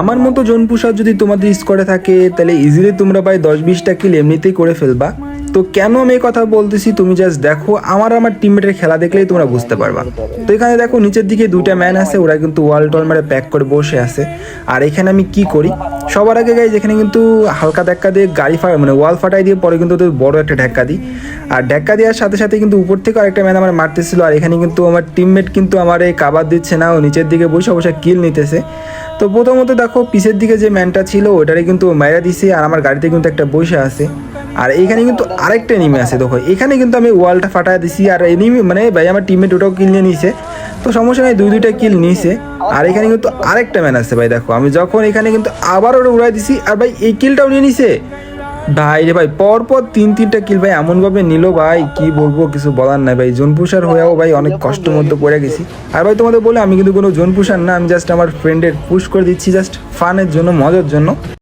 আমার মতো জোন পুষার যদি তোমাদের স্কোয়াডে থাকে তাহলে ইজিলি তোমরা ভাই 10-20টা কিল এমনিতেই করে ফেলবা। তো কেন আমি এই কথা বলতেছি তুমি জাস্ট দেখো, আমার টিমমেটের খেলা দেখলেই তোমরা বুঝতে পারবা। তো এখানে দেখো নিচের দিকে দুইটা ম্যান আছে, ওরা কিন্তু ওয়াল টল মারে প্যাক করে বসে আছে। আর এখানে আমি কি করি, সবার আগে গাইজ এখানে কিন্তু হালকা ধাক্কা দিয়ে গাড়ি মানে ওয়াল ফাটাই দিয়ে পরে কিন্তু ওদের বড় একটা ধাক্কা দিই। আর ধাক্কা দেওয়ার সাথে সাথে কিন্তু উপর থেকে আরেকটা ম্যান আমার মারতেছিল। আর এখানে কিন্তু আমার টিমমেট কিন্তু আমার এই কাবার দিচ্ছে না, ও নিচের দিকে বসে বসে কিল নিতেছে। তো প্রথমত দেখো পিছের দিকে যে ম্যানটা ছিল ওটারে কিন্তু মাইরা দিছে, আর আমার গাড়িতে কিন্তু একটা বসে আছে। আর এইখানে কিন্তু আরেকটা এনিমি আছে, দেখো এখানে কিন্তু আমি ওয়ালটা ফাটাই দিছি। আর এনিমি মানে ভাই আমার টিমমেট ওটাও কিল নিয়ে নিছে, তো সমস্যা নেই, দুইটা কিল নিয়েছে। আর এখানে কিন্তু আরেকটা ম্যান আছে ভাই, দেখো আমি যখন এখানে কিন্তু আবার ওটা উড়াই দিছি, আর ভাই এই কিলটাও নিয়ে নিছে ভাই রে ভাই। পরপর তিনটা কিল ভাই এমনভাবে নিল ভাই, কি বলবো, কিছু বলার নাই ভাই। জোন পুষার হয়েও ভাই অনেক কষ্টের মধ্যে পড়ে গেছি। আর ভাই তোমাদের বলে আমি কিন্তু কোনো জোন পুষার না, আমি জাস্ট আমার ফ্রেন্ডের পুশ করে দিচ্ছি জাস্ট ফানের জন্য, মজার জন্য।